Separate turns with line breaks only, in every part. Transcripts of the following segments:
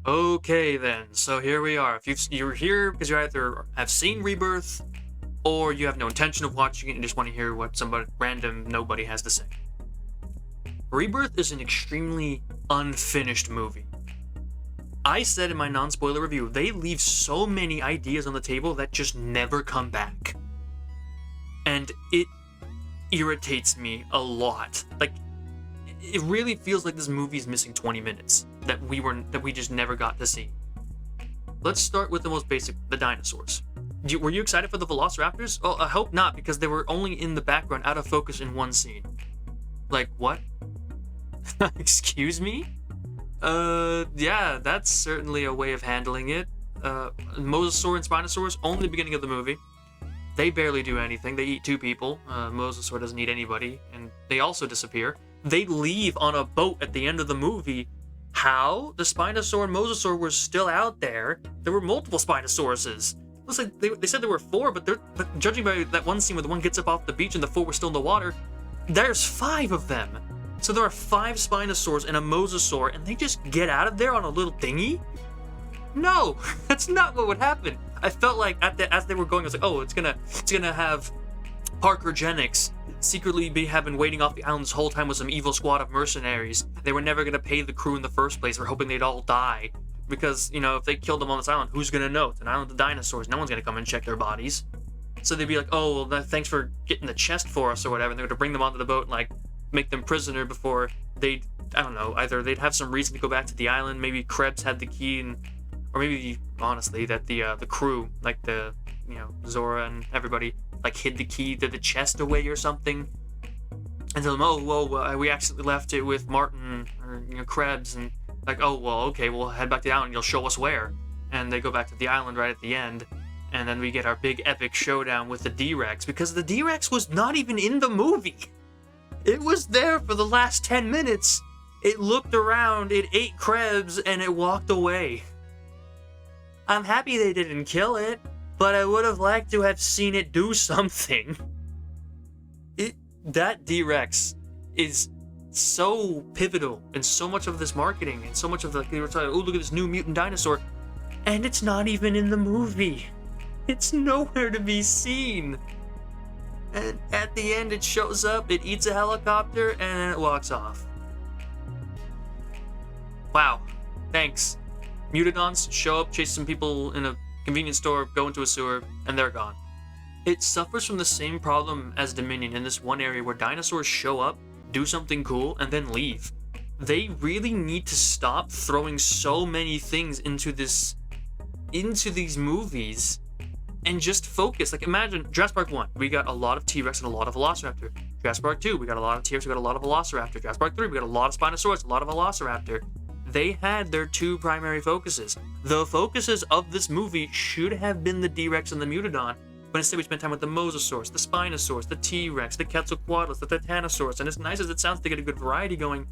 Okay then, so here we are. If you're here because you either have seen Rebirth or you have no intention of watching it and just want to hear what somebody random nobody has to say. Rebirth is an extremely unfinished movie. I said in my non-spoiler review, they leave so many ideas on the table that just never come back. And it irritates me a lot. Like, it really feels like this movie is missing 20 minutes that we just never got to see. Let's start with the most basic, the dinosaurs. Were you excited for the velociraptors? Oh, I hope not, because they were only in the background, out of focus in one scene. Like, what? Excuse me? Yeah, that's certainly a way of handling it. Mosasaur and Spinosaurus, only the beginning of the movie. They barely do anything. They eat two people. Mosasaur doesn't eat anybody, and they also disappear. They leave on a boat at the end of the movie. How? The Spinosaur and Mosasaur were still out there. There were multiple Spinosauruses. Looks like they said there were four, but judging by that one scene where the one gets up off the beach and the four were still in the water, there's five of them. So there are five Spinosaurs and a Mosasaur, and they just get out of there on a little dinghy? No, that's not what would happen. I felt like as they were going, I was like, oh, it's gonna have Parker Jennings secretly have been waiting off the island this whole time with some evil squad of mercenaries. They were never gonna pay the crew in the first place. We're hoping they'd all die. Because, if they killed them on this island, who's gonna know? It's an island of dinosaurs. No one's gonna come and check their bodies. So they'd be like, oh, well, thanks for getting the chest for us or whatever. And they're gonna bring them onto the boat and, make them prisoner before they'd, I don't know, either they'd have some reason to go back to the island. Maybe Krebs had the key, or maybe, honestly, that the crew, Zora and everybody, hid the key to the chest away or something. And tell them, oh, well, we accidentally left it with Martin or, Krebs, and oh, well, okay, we'll head back to the island, you'll show us where. And they go back to the island right at the end, and then we get our big epic showdown with the D-Rex, because the D-Rex was not even in the movie. It was there for the last 10 minutes. It looked around, it ate Krebs, and it walked away. I'm happy they didn't kill it, but I would have liked to have seen it do something. That D-Rex is so pivotal in so much of this marketing, and so much of they were talking, oh, look at this new mutant dinosaur, and it's not even in the movie. It's nowhere to be seen. And at the end, it shows up, it eats a helicopter, and then it walks off. Wow. Thanks. Mutodons show up, chase some people in a convenience store, go into a sewer, and they're gone. It suffers from the same problem as Dominion in this one area where dinosaurs show up, do something cool, and then leave. They really need to stop throwing so many things into these movies and just focus. Imagine Jurassic Park 1, we got a lot of T-Rex and a lot of Velociraptor. Jurassic Park 2, we got a lot of T-Rex, we got a lot of Velociraptor. Jurassic Park 3, we got a lot of Spinosaurus, a lot of Velociraptor. They had their two primary focuses. The focuses of this movie should have been the D-Rex and the Mutodon, but instead we spent time with the Mosasaurus, the Spinosaurus, the T-Rex, the Quetzalcoatlus, the Titanosaurus, and as nice as it sounds to get a good variety going,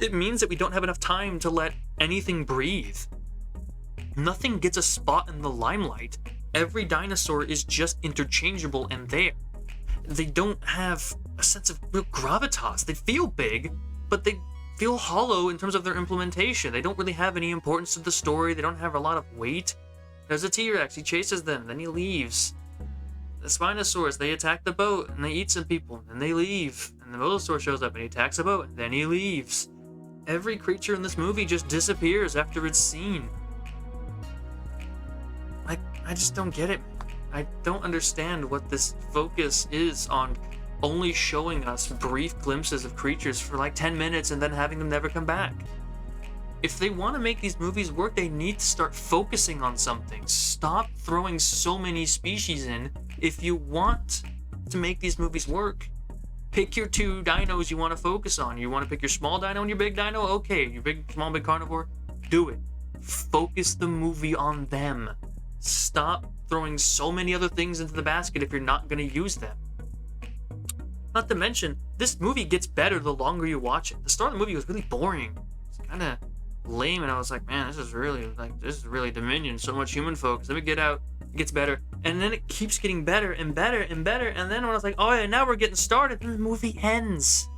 it means that we don't have enough time to let anything breathe. Nothing gets a spot in the limelight. Every dinosaur is just interchangeable and there. They don't have a sense of real gravitas. They feel big, but they feel hollow in terms of their implementation. They don't really have any importance to the story. They don't have a lot of weight. There's a T-Rex, he chases them, then he leaves. The Spinosaurus, they attack the boat, and they eat some people, and they leave. And the Mosasaur shows up, and he attacks the boat, and then he leaves. Every creature in this movie just disappears after it's seen. I just don't get it. I don't understand what this focus is on only showing us brief glimpses of creatures for 10 minutes and then having them never come back. If they want to make these movies work, they need to start focusing on something. Stop throwing so many species in. If you want to make these movies work, pick your two dinos you want to focus on. You want to pick your small dino and your big dino? Okay, your small, big carnivore? Do it. Focus the movie on them. Stop throwing so many other things into the basket if you're not going to use them. Not to mention, this movie gets better the longer you watch it. The start of the movie was really boring. It's kind of lame, and I was like, man, this is really Dominion, so much human focus. Let me get out. It gets better, and then it keeps getting better and better and better, and then when I was like, oh yeah, now we're getting started, and the movie ends.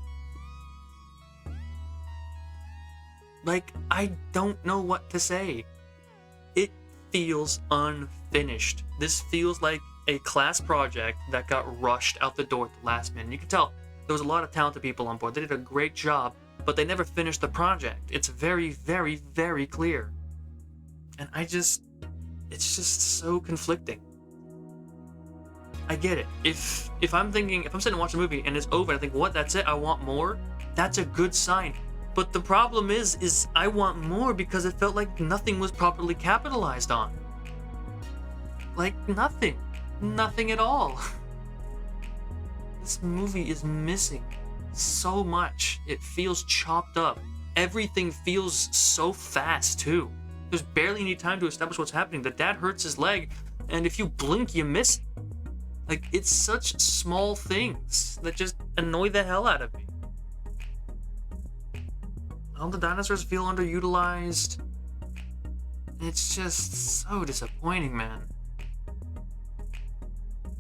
Like, I don't know what to say. It feels unfinished. This feels like a class project that got rushed out the door at the last minute. You can tell there was a lot of talented people on board. They did a great job, but they never finished the project. It's very, very, very clear. And it's just so conflicting. I get it. If I'm sitting and watching a movie and it's over and I think, what, that's it, I want more, that's a good sign. But the problem is I want more because it felt like nothing was properly capitalized on. Like, nothing. Nothing at all. This movie is missing so much. It feels chopped up. Everything feels so fast, too. There's barely any time to establish what's happening. The dad hurts his leg, and if you blink, you miss it. Like, it's such small things that just annoy the hell out of me. All the dinosaurs feel underutilized. It's just so disappointing, man.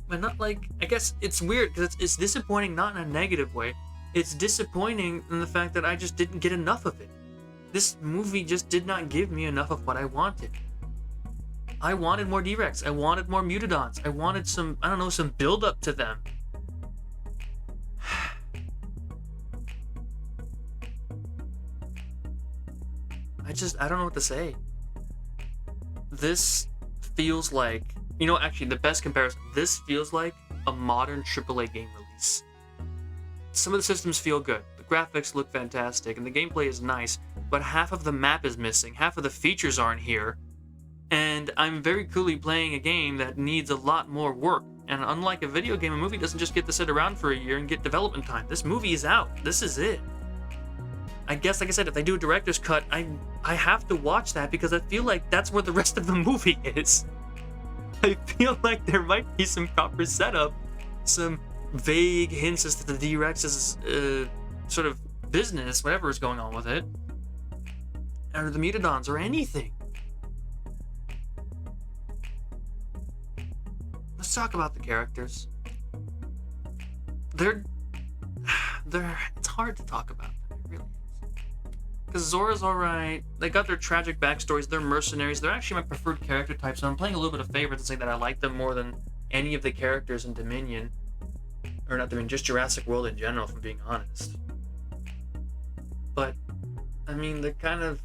But not like, I guess it's weird because it's disappointing not in a negative way. It's disappointing in the fact that I just didn't get enough of it. This movie just did not give me enough of what I wanted. I wanted more D-Rex. I wanted more Mutodons. I wanted some, I don't know, some build-up to them. I don't know what to say. This feels like, actually the best comparison, this feels like a modern AAA game release. Some of the systems feel good. The graphics look fantastic and the gameplay is nice, but half of the map is missing, half of the features aren't here, and I'm very clearly playing a game that needs a lot more work. And unlike a video game, a movie doesn't just get to sit around for a year and get development time. This movie is out. This is it. I guess, like I said, if they do a director's cut, I have to watch that because I feel like that's where the rest of the movie is. I feel like there might be some proper setup, some vague hints as to the D-Rex's sort of business, whatever is going on with it, or the Mutodons, or anything. Let's talk about the characters. It's hard to talk about them, it really is. Because Zora's alright, they got their tragic backstories, they're mercenaries, they're actually my preferred character type, so I'm playing a little bit of favorites and saying that I like them more than any of the characters in Dominion. Or not Dominion, just Jurassic World in general, if I'm being honest. But, I mean, they kind of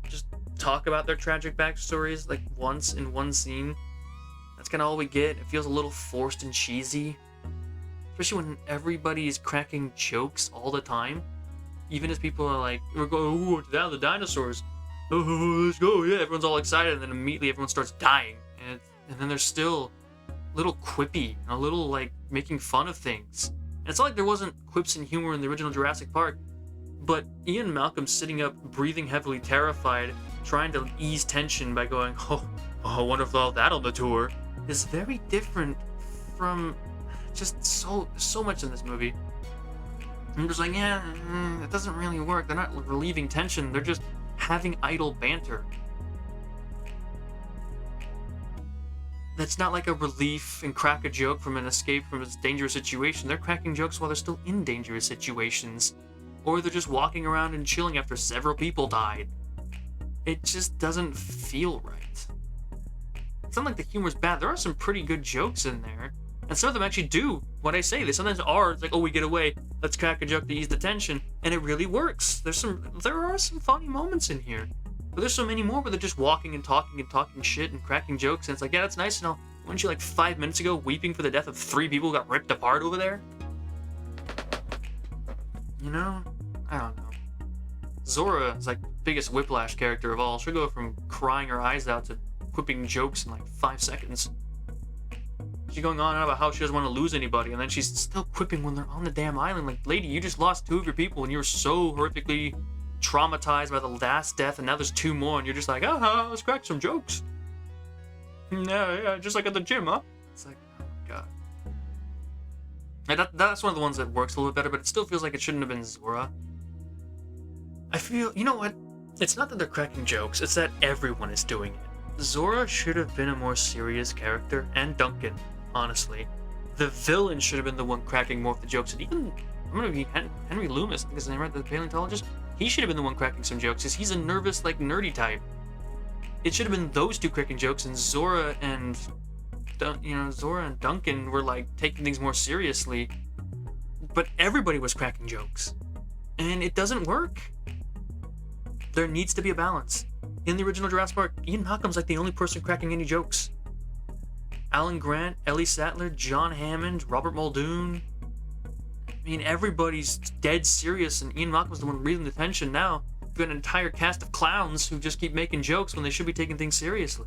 just talk about their tragic backstories, like, once in one scene. That's kind of all we get. It feels a little forced and cheesy. Especially when everybody is cracking jokes all the time. Even as people are like, we're going, ooh, down the dinosaurs. Oh, let's go, yeah. Everyone's all excited, and then immediately everyone starts dying. And then they're still a little quippy, and a little, like, making fun of things. And it's not like there wasn't quips and humor in the original Jurassic Park, but Ian Malcolm sitting up, breathing heavily, terrified, trying to ease tension by going, oh, I wonder if they'll have that on the tour, is very different from just so much in this movie. I'm just like, yeah, it doesn't really work. They're not relieving tension. They're just having idle banter. That's not like a relief and crack a joke from an escape from a dangerous situation. They're cracking jokes while they're still in dangerous situations. Or they're just walking around and chilling after several people died. It just doesn't feel right. It's not like the humor's bad. There are some pretty good jokes in there. And some of them actually do what I say. They sometimes are. It's like, oh, we get away. Let's crack a joke to ease the tension. And it really works. There are some funny moments in here. But there's so many more where they're just walking and talking shit and cracking jokes. And it's like, yeah, that's nice. And weren't you like 5 minutes ago weeping for the death of 3 people who got ripped apart over there? I don't know. Zora is like the biggest whiplash character of all. She'll go from crying her eyes out to quipping jokes in like 5 seconds. She's going on about how she doesn't want to lose anybody, and then she's still quipping when they're on the damn island. Like, lady, you just lost 2 of your people, and you were so horrifically traumatized by the last death, and now there's 2 more, and you're just like, let's crack some jokes. Yeah, just like at the gym, huh? It's like, oh my god. And that's one of the ones that works a little bit better, but it still feels like it shouldn't have been Zora. I feel, you know what? It's not that they're cracking jokes, it's that everyone is doing it. Zora should have been a more serious character, and Duncan, honestly. The villain should have been the one cracking more of the jokes, and even, I'm gonna be Henry Loomis, I think his name, right? The paleontologist? He should have been the one cracking some jokes, because he's a nervous, like, nerdy type. It should have been those two cracking jokes, and Zora and Duncan were, like, taking things more seriously. But everybody was cracking jokes. And it doesn't work. There needs to be a balance. In the original Jurassic Park, Ian Malcolm's like the only person cracking any jokes. Alan Grant, Ellie Sattler, John Hammond, Robert Muldoon. I mean, everybody's dead serious, and Ian Malcolm's the one reading the tension now. You've got an entire cast of clowns who just keep making jokes when they should be taking things seriously.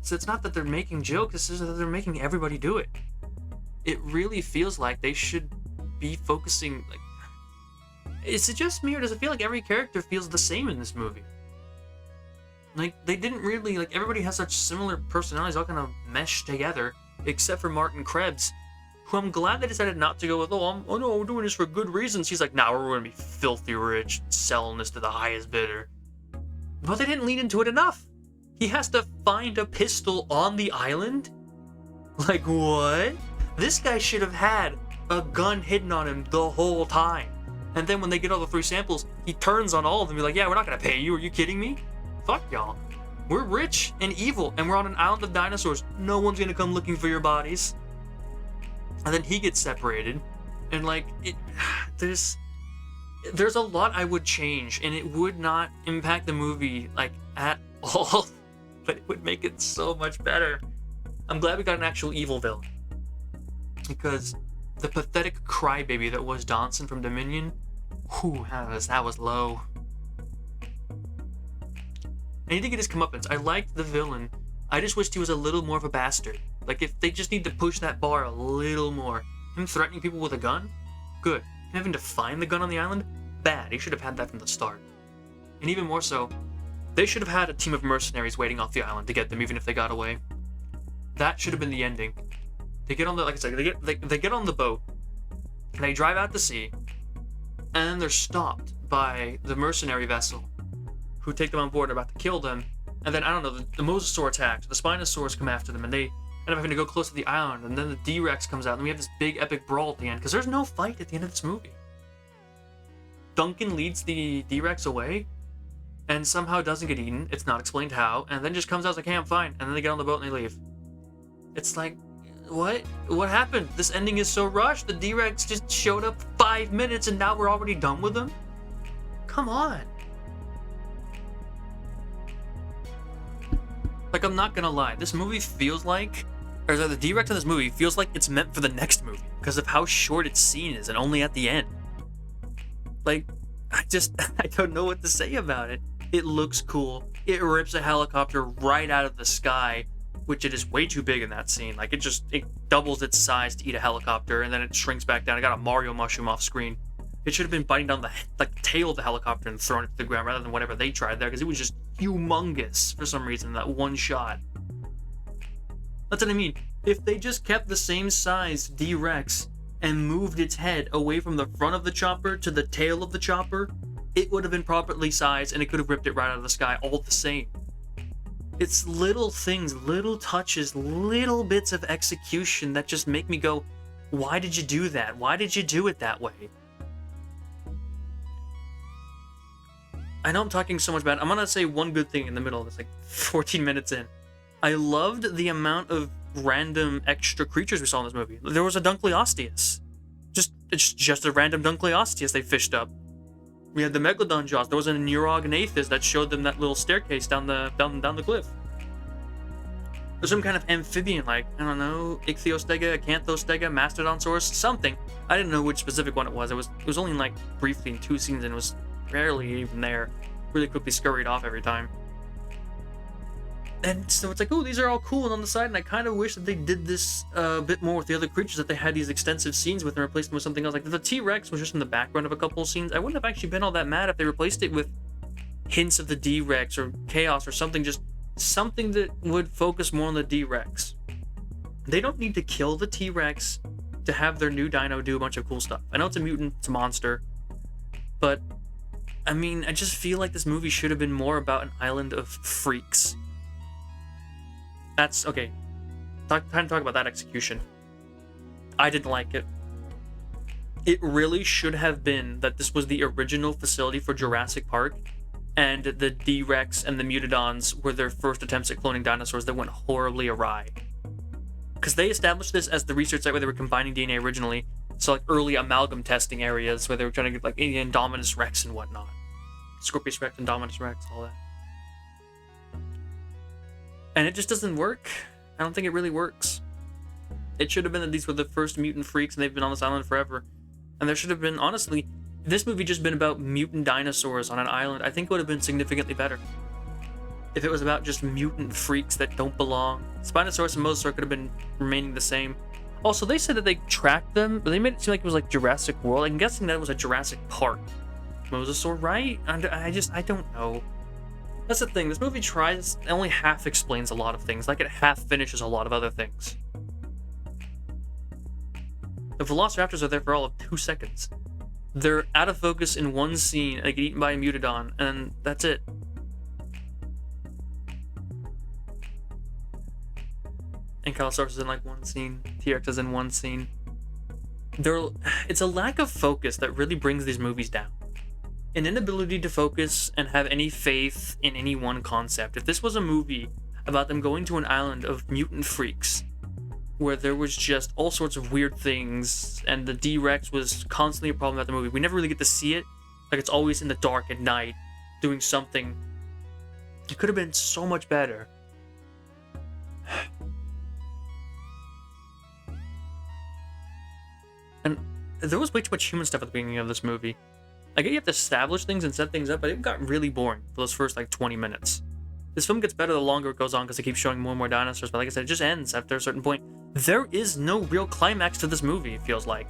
So it's not that they're making jokes, it's just that they're making everybody do it. It really feels like they should be focusing, like... Is it just me, or does it feel like every character feels the same in this movie? Like, they didn't really, like, everybody has such similar personalities, all kind of mesh together, except for Martin Krebs, who I'm glad they decided not to go with, oh no, we're doing this for good reasons. He's like, nah, we're gonna be filthy rich, selling this to the highest bidder. But they didn't lean into it enough. He has to find a pistol on the island? Like, what? This guy should have had a gun hidden on him the whole time. And then when they get all the 3 samples, he turns on all of them and be like, yeah, we're not gonna pay you, are you kidding me? Fuck y'all. We're rich and evil, and we're on an island of dinosaurs. No one's gonna come looking for your bodies. And then he gets separated, and like, there's a lot I would change, and it would not impact the movie, like, at all, but it would make it so much better. I'm glad we got an actual evil villain, because the pathetic crybaby that was Dawson from Dominion, whew, that was low. And he did get his comeuppance. I liked the villain. I just wished he was a little more of a bastard. Like, if they just need to push that bar a little more. Him threatening people with a gun? Good. Him having to find the gun on the island? Bad. He should have had that from the start. And even more so, they should have had a team of mercenaries waiting off the island to get them, even if they got away. That should have been the ending. They get on the, like I said, they get on the boat, and they drive out to sea, and then they're stopped by the mercenary vessel, who take them on board, are about to kill them, and then, I don't know, the mosasaur attacks, the spinosaurs come after them, and they end up having to go close to the island, and then the D-Rex comes out, and we have this big epic brawl at the end, because there's no fight at the end of this movie. Duncan leads the D-Rex away, and somehow doesn't get eaten, it's not explained how, and then just comes out like, hey, I'm fine, and then they get on the boat and they leave. It's like, what? What happened? This ending is so rushed, the D-Rex just showed up 5 minutes, and now we're already done with them? Come on. Like, I'm not gonna lie, this movie feels like, or the D-Rex in this movie feels like it's meant for the next movie, because of how short its scene is, and only at the end. Like, I don't know what to say about it. It looks cool. It rips a helicopter right out of the sky, which it is way too big in that scene. Like, it doubles its size to eat a helicopter, and then it shrinks back down. I got a Mario mushroom off screen. It should have been biting down the tail of the helicopter and throwing it to the ground rather than whatever they tried there, because it was just humongous for some reason in that one shot. That's what I mean. If they just kept the same size D-Rex and moved its head away from the front of the chopper to the tail of the chopper, it would have been properly sized and it could have ripped it right out of the sky all the same. It's little things, little touches, little bits of execution that just make me go, why did you do that? Why did you do it that way? I know I'm talking so much about it. I'm gonna say one good thing in the middle of this, like 14 minutes in. I loved the amount of random extra creatures we saw in this movie. There was a Dunkleosteus. Just a random Dunkleosteus they fished up. We had the Megalodon jaws. There was a Neurognathus that showed them that little staircase down the cliff. There's some kind of amphibian, like, I don't know, Ichthyostega, Acanthostega, Mastodonsaurus, something. I didn't know which specific one it was. It was only like briefly in 2 scenes, and it was rarely even there. Really quickly scurried off every time. And so it's like, oh, these are all cool and on the side, and I kind of wish that they did this a bit more with the other creatures that they had these extensive scenes with and replaced them with something else. Like, the T-Rex was just in the background of a couple of scenes. I wouldn't have actually been all that mad if they replaced it with hints of the D-Rex or Chaos or something, just something that would focus more on the D-Rex. They don't need to kill the T-Rex to have their new dino do a bunch of cool stuff. I know it's a mutant, it's a monster, but, I mean, I just feel like this movie should have been more about an island of freaks. That's, okay, time to talk about that execution. I didn't like it. It really should have been that this was the original facility for Jurassic Park, and the D-Rex and the Mutodons were their first attempts at cloning dinosaurs that went horribly awry. Because they established this as the research site where they were combining DNA originally, so like early amalgam testing areas where they were trying to get like Indominus Rex and whatnot. Scorpius Rex, Indominus Rex, all that. And it just doesn't work. I don't think it really works. It should have been that these were the first mutant freaks and they've been on this island forever. And there should have been, honestly, if this movie just been about mutant dinosaurs on an island, I think it would have been significantly better. If it was about just mutant freaks that don't belong. Spinosaurus and Mosasaur could have been remaining the same. Also, they said that they tracked them, but they made it seem like it was like Jurassic World. I'm guessing that it was a Jurassic Park. Mosasaur, right? I don't know. That's the thing, this movie tries, only half explains a lot of things, like it half finishes a lot of other things. The Velociraptors are there for all of 2 seconds. They're out of focus in one scene, they get eaten by a Mutodon, and that's it. Ankylosaurus is in like one scene, T-Rex is in one scene. It's a lack of focus that really brings these movies down. An inability to focus and have any faith in any one concept. If this was a movie about them going to an island of mutant freaks, where there was just all sorts of weird things, and the D-Rex was constantly a problem about the movie, we never really get to see it. Like, it's always in the dark at night, doing something. It could have been so much better. And there was way too much human stuff at the beginning of this movie. I get you have to establish things and set things up, but it got really boring for those first like 20 minutes. This film gets better the longer it goes on because they keep showing more and more dinosaurs, but like I said, it just ends after a certain point. There is no real climax to this movie, it feels like.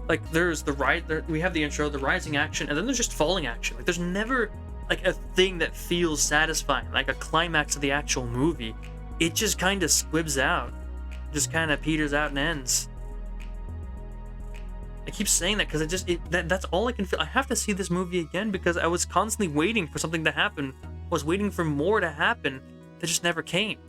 Like, there's the we have the intro, the rising action, and then there's just falling action. Like, there's never like a thing that feels satisfying, like a climax of the actual movie. It just kind of squibs out. Just kind of peters out and ends. I keep saying that because that's all I can feel. I have to see this movie again because I was constantly waiting for something to happen. I was waiting for more to happen that just never came.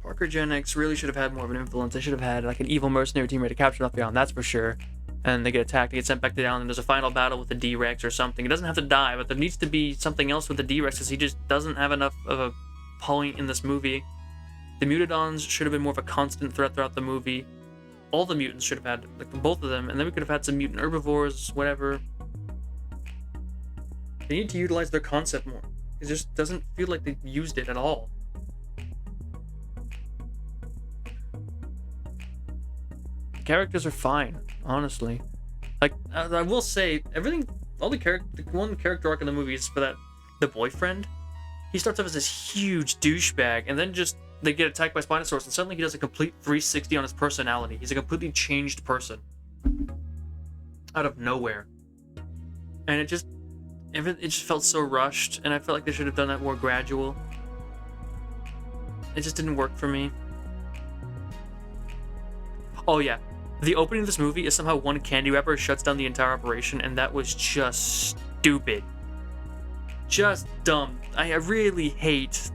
Parker Gen X really should have had more of an influence. They should have had like an evil mercenary team ready to capture the island, that's for sure. And they get attacked, they get sent back to the island, and there's a final battle with the D-Rex or something. It doesn't have to die, but there needs to be something else with the D-Rex because he just doesn't have enough of a point in this movie. The Mutodons should have been more of a constant threat throughout the movie. All the mutants should have had, like, both of them, and then we could have had some mutant herbivores, whatever. They need to utilize their concept more. It just doesn't feel like they used it at all. The characters are fine, honestly. Like, I will say, everything, all the one character arc in the movie is for the boyfriend. He starts off as this huge douchebag, and then just they get attacked by Spinosaurus, and suddenly he does a complete 360 on his personality. He's a completely changed person out of nowhere, and it just felt so rushed. And I felt like they should have done that more gradual. It just didn't work for me. Oh yeah, the opening of this movie is somehow one candy wrapper shuts down the entire operation, and that was just stupid. Just dumb. I really hate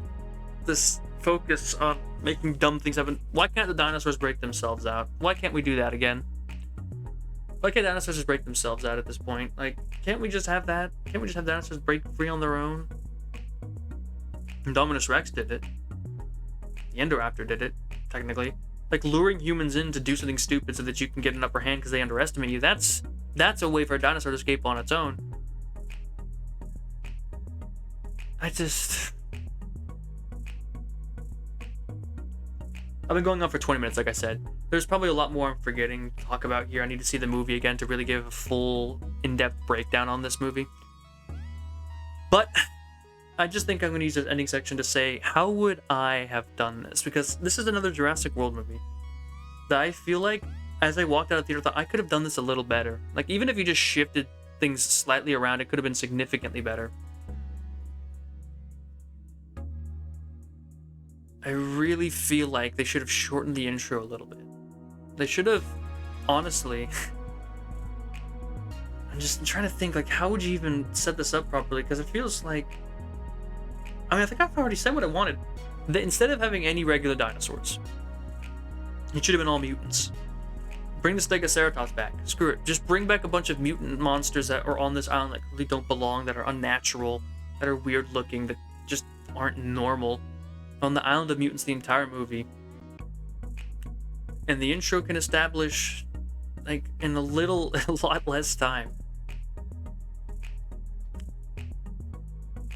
this focus on making dumb things happen. Why can't the dinosaurs break themselves out? Why can't we do that again? Why can't dinosaurs just break themselves out at this point? Like, can't we just have that? Can't we just have dinosaurs break free on their own? Indominus Rex did it. The Indoraptor did it, technically. Like, luring humans in to do something stupid so that you can get an upper hand because they underestimate you. That's a way for a dinosaur to escape on its own. I've been going on for 20 minutes, like I said. There's probably a lot more I'm forgetting to talk about here. I need to see the movie again to really give a full, in-depth breakdown on this movie. But I just think I'm going to use this ending section to say, how would I have done this? Because this is another Jurassic World movie that I feel like, as I walked out of the theater, I thought I could have done this a little better. Like, even if you just shifted things slightly around, it could have been significantly better. I really feel like they should have shortened the intro a little bit. They should have, honestly. I'm trying to think, like, how would you even set this up properly? Because it feels like, I mean, I think I've already said what I wanted. Instead of having any regular dinosaurs, it should have been all mutants. Bring the Stegoceratops back. Screw it. Just bring back a bunch of mutant monsters that are on this island that really don't belong, that are unnatural, that are weird looking, that just aren't normal. On the island of mutants the entire movie. And the intro can establish, like, in a lot less time. I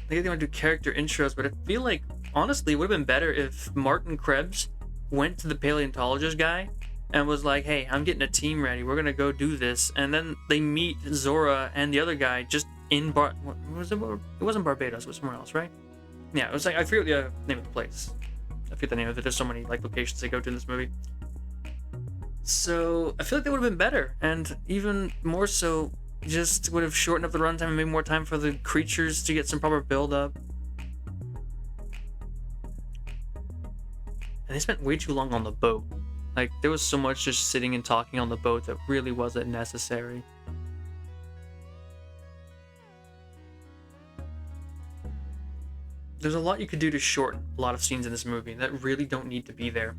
think they want to do character intros, but I feel like, honestly, it would have been better if Martin Krebs went to the paleontologist guy and was like, hey, I'm getting a team ready, we're gonna go do this, and then they meet Zora and the other guy just in what was it? It wasn't Barbados, it was somewhere else, right? Yeah, it was like, I forget the name of the place. I forget the name of it. There's so many like locations they go to in this movie. So I feel like that would have been better, and even more so, just would have shortened up the runtime and made more time for the creatures to get some proper build up. And they spent way too long on the boat. Like, there was so much just sitting and talking on the boat that really wasn't necessary. There's a lot you could do to shorten a lot of scenes in this movie that really don't need to be there.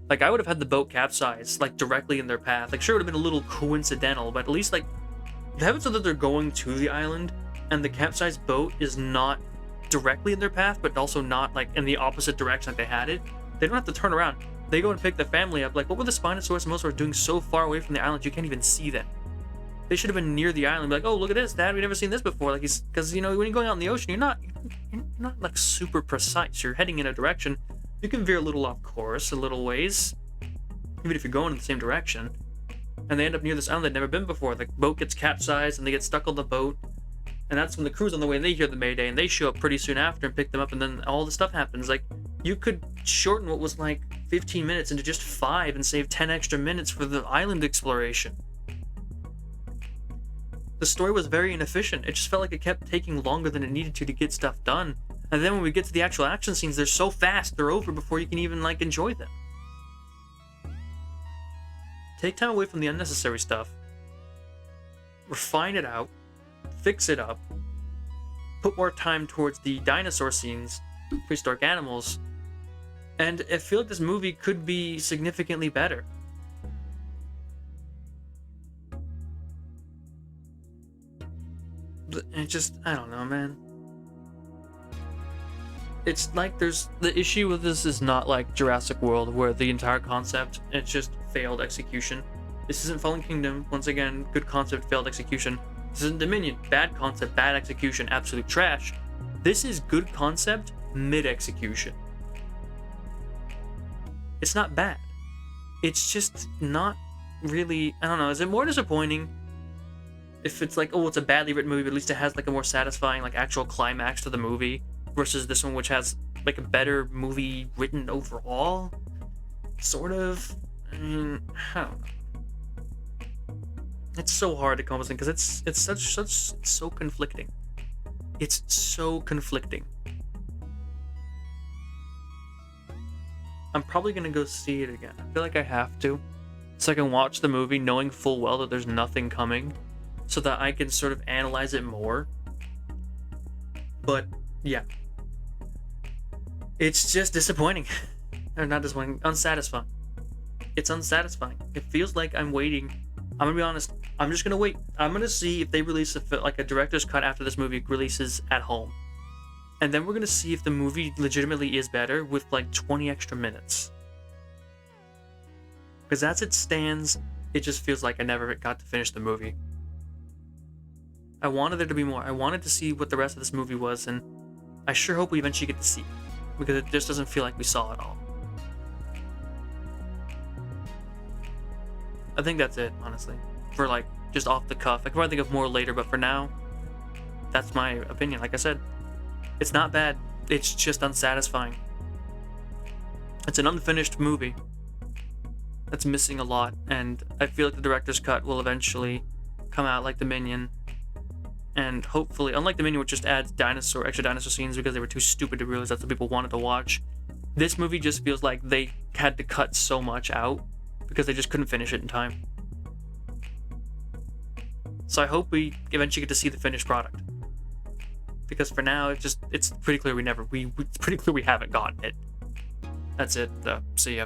Like, I would have had the boat capsize, like, directly in their path. Like, sure, it would have been a little coincidental, but at least, like, have it so that they're going to the island, and the capsized boat is not directly in their path, but also not, like, in the opposite direction that they had it. They don't have to turn around. They go and pick the family up. Like, what were the Spinosaurus and Mosasaurus doing so far away from the island you can't even see them? They should have been near the island. Be like, oh, look at this, Dad. We've never seen this before. Like, because, you know, when you're going out in the ocean, you're not like super precise. You're heading in a direction. You can veer a little off course, a little ways, even if you're going in the same direction. And they end up near this island they'd never been before. The boat gets capsized and they get stuck on the boat. And that's when the crew's on the way and they hear the mayday and they show up pretty soon after and pick them up, and then all the stuff happens. Like, you could shorten what was like 15 minutes into just 5 and save 10 extra minutes for the island exploration. The story was very inefficient. It just felt like it kept taking longer than it needed to get stuff done. And then when we get to the actual action scenes, they're so fast, they're over before you can even, like, enjoy them. Take time away from the unnecessary stuff. Refine it out. Fix it up. Put more time towards the dinosaur scenes, prehistoric animals. And I feel like this movie could be significantly better. But it just, I don't know, man. It's like there's, the issue with this is not like Jurassic World, where the entire concept, it's just failed execution. This isn't Fallen Kingdom, once again, good concept, failed execution. This isn't Dominion, bad concept, bad execution, absolute trash. This is good concept, mid-execution. It's not bad. It's just not really, I don't know, is it more disappointing if it's like, oh, it's a badly written movie, but at least it has like a more satisfying, like, actual climax to the movie, versus this one, which has like a better movie written overall? Sort of. I mean, I don't know. It's so hard to come up with because it's so conflicting. It's so conflicting. I'm probably gonna go see it again. I feel like I have to, so I can watch the movie knowing full well that there's nothing coming, so that I can sort of analyze it more. But yeah, it's just disappointing. Or not disappointing, unsatisfying. It's unsatisfying. It feels like I'm waiting. I'm gonna be honest. I'm just gonna wait. I'm gonna see if they release a director's cut after this movie releases at home, and then we're gonna see if the movie legitimately is better with like 20 extra minutes. Because as it stands, it just feels like I never got to finish the movie. I wanted there to be more. I wanted to see what the rest of this movie was, and I sure hope we eventually get to see it, because it just doesn't feel like we saw it all. I think that's it, honestly. For like, just off the cuff. I could probably think of more later, but for now, that's my opinion. Like I said, it's not bad. It's just unsatisfying. It's an unfinished movie that's missing a lot, and I feel like the director's cut will eventually come out like Dominion, and hopefully, unlike Dominion, which just adds extra dinosaur scenes because they were too stupid to realize that's what people wanted to watch, this movie just feels like they had to cut so much out because they just couldn't finish it in time. So I hope we eventually get to see the finished product, because for now it's pretty clear it's pretty clear we haven't gotten it. That's it. See ya.